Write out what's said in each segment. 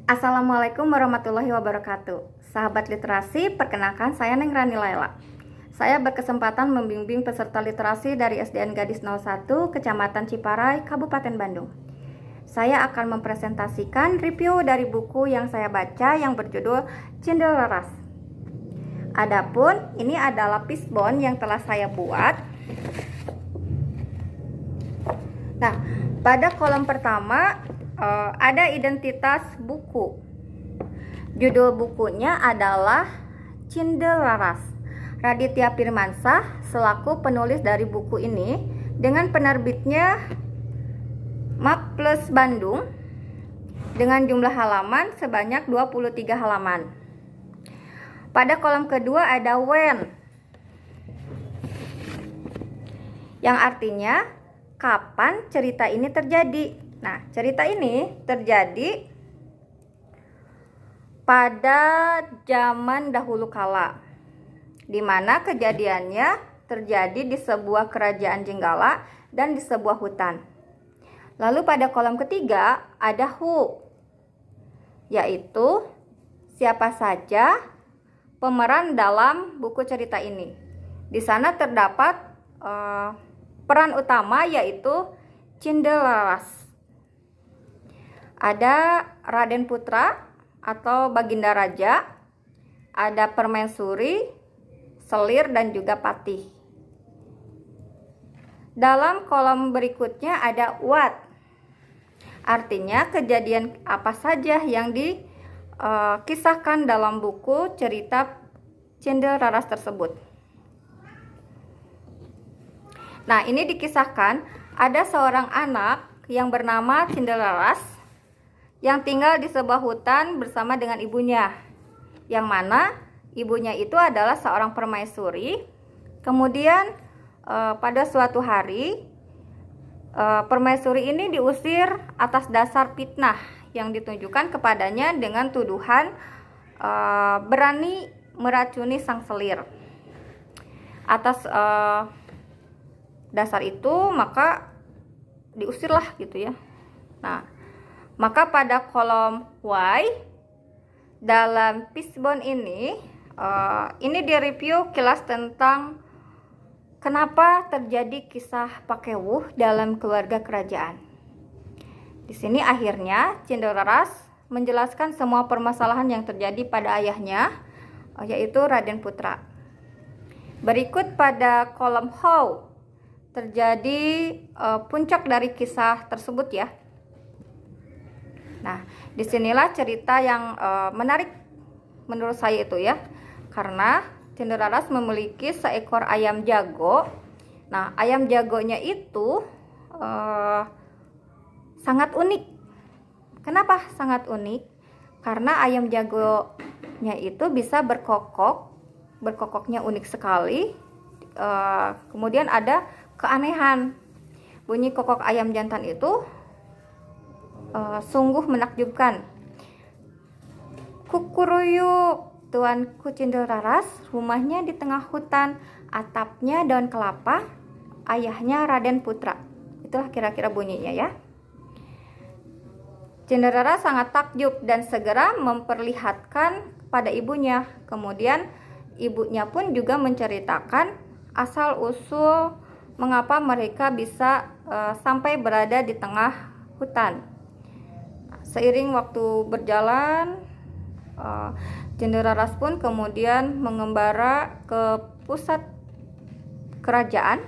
Assalamualaikum warahmatullahi wabarakatuh. Sahabat literasi, perkenalkan saya Neng Rani Laila. Saya berkesempatan membimbing peserta literasi dari SDN Gadis 01, Kecamatan Ciparai, Kabupaten Bandung. Saya akan mempresentasikan review dari buku yang saya baca yang berjudul Cinderlaras. Adapun ini adalah fishbone yang telah saya buat. Nah, pada kolom pertama ada identitas buku. Judul bukunya adalah Cinderlaras. Raditya Firmansyah selaku penulis dari buku ini dengan penerbitnya Maples Bandung dengan jumlah halaman sebanyak 23 halaman. Pada kolom kedua ada when, yang artinya kapan cerita ini terjadi. Nah, cerita ini terjadi pada zaman dahulu kala, di mana kejadiannya terjadi di sebuah kerajaan Jenggala dan di sebuah hutan. Lalu pada kolom ketiga ada who, yaitu siapa saja pemeran dalam buku cerita ini. Di sana terdapat peran utama yaitu Cinderlaras. Ada Raden Putra atau Baginda Raja, ada Permaisuri, Selir, dan juga Patih. Dalam kolom berikutnya ada what, artinya kejadian apa saja yang dikisahkan dalam buku cerita Cinderlaras tersebut. Nah, ini dikisahkan ada seorang anak yang bernama Cinderlaras yang tinggal di sebuah hutan bersama dengan ibunya, yang mana ibunya itu adalah seorang permaisuri. Kemudian pada suatu hari permaisuri ini diusir atas dasar fitnah yang ditunjukkan kepadanya dengan tuduhan berani meracuni sang selir. Atas dasar itu maka diusirlah gitu ya. Nah, maka pada kolom why dalam fishbone ini direview kilas tentang kenapa terjadi kisah Pakewuh dalam keluarga kerajaan. Di sini akhirnya Cinderlaras menjelaskan semua permasalahan yang terjadi pada ayahnya, yaitu Raden Putra. Berikut pada kolom how terjadi puncak dari kisah tersebut ya. Nah, disinilah cerita yang menarik menurut saya itu ya, karena Cinderlaras memiliki seekor ayam jago. Nah, ayam jagonya itu sangat unik. Kenapa sangat unik? Karena ayam jagonya itu bisa berkokoknya unik sekali. Kemudian ada keanehan. Bunyi kokok ayam jantan itu sungguh menakjubkan. Kukuruyuk, tuanku Cinderlaras, rumahnya di tengah hutan, atapnya daun kelapa, ayahnya Raden Putra. Itulah kira-kira bunyinya ya. Cinderlaras sangat takjub dan segera memperlihatkan pada ibunya. Kemudian ibunya pun juga menceritakan asal-usul mengapa mereka bisa sampai berada di tengah hutan. Seiring waktu berjalan, Cinderlaras pun kemudian mengembara ke pusat kerajaan.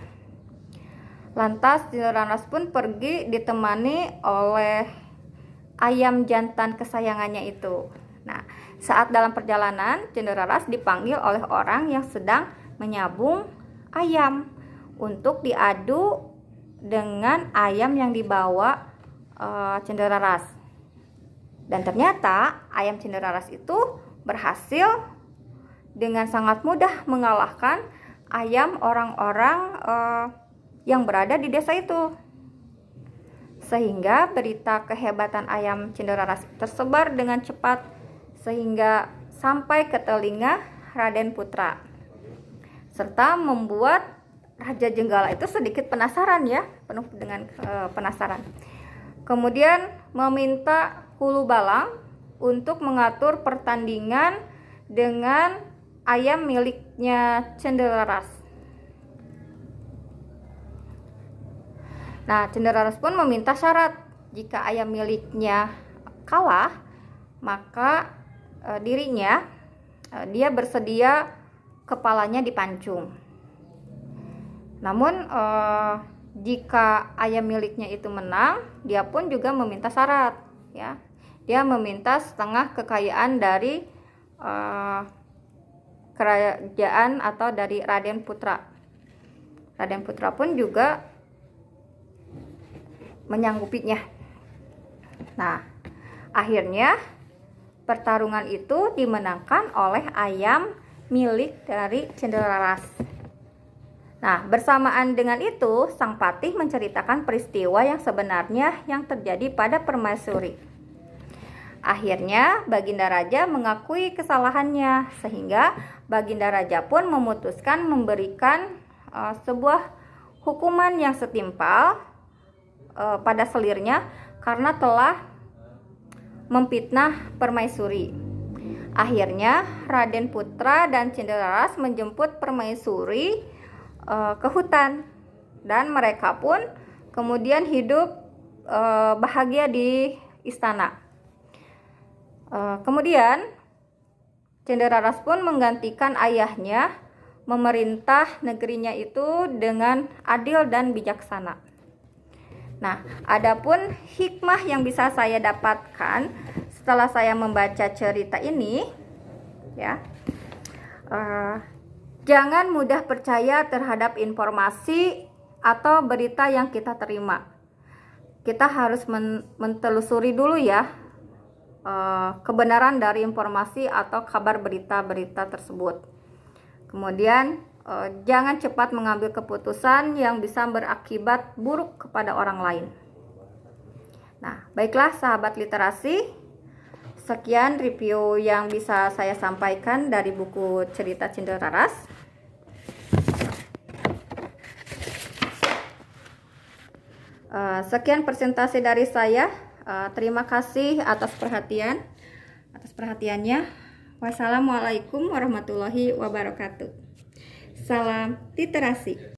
Lantas Cinderlaras pun pergi ditemani oleh ayam jantan kesayangannya itu. Nah, saat dalam perjalanan, Cinderlaras dipanggil oleh orang yang sedang menyabung ayam untuk diadu dengan ayam yang dibawa Cinderlaras. Dan ternyata ayam Cinderlaras itu berhasil dengan sangat mudah mengalahkan ayam orang-orang yang berada di desa itu. Sehingga berita kehebatan ayam Cinderlaras tersebar dengan cepat sehingga sampai ke telinga Raden Putra. Serta membuat Raja Jenggala itu sedikit penasaran ya, penuh dengan penasaran. Kemudian meminta Hulu Balang untuk mengatur pertandingan dengan ayam miliknya Cendelaras. Nah, Cendelaras pun meminta syarat. Jika ayam miliknya kalah, maka dirinya dia bersedia kepalanya dipancung. Namun jika ayam miliknya itu menang, dia pun juga meminta syarat, ya. Dia meminta setengah kekayaan dari kerajaan atau dari Raden Putra. Raden Putra pun juga menyanggupinya. Nah, akhirnya pertarungan itu dimenangkan oleh ayam milik dari Cendelaras. Nah, bersamaan dengan itu, Sang Patih menceritakan peristiwa yang sebenarnya yang terjadi pada permaisuri. Akhirnya, Baginda Raja mengakui kesalahannya, sehingga Baginda Raja pun memutuskan memberikan sebuah hukuman yang setimpal pada selirnya karena telah memfitnah permaisuri. Akhirnya Raden Putra dan Cendelaras menjemput permaisuri ke hutan, dan mereka pun kemudian hidup bahagia di istana. Kemudian Cendelaras pun menggantikan ayahnya memerintah negerinya itu dengan adil dan bijaksana. Nah, adapun hikmah yang bisa saya dapatkan setelah saya membaca cerita ini, ya, jangan mudah percaya terhadap informasi atau berita yang kita terima. Kita harus mentelusuri dulu ya kebenaran dari informasi atau kabar berita-berita tersebut. Kemudian jangan cepat mengambil keputusan yang bisa berakibat buruk kepada orang lain. Nah, baiklah sahabat literasi, sekian review yang bisa saya sampaikan dari buku Cerita Cendelaras. Sekian presentasi dari saya. Terima kasih atas perhatiannya. Wassalamualaikum warahmatullahi wabarakatuh. Salam literasi.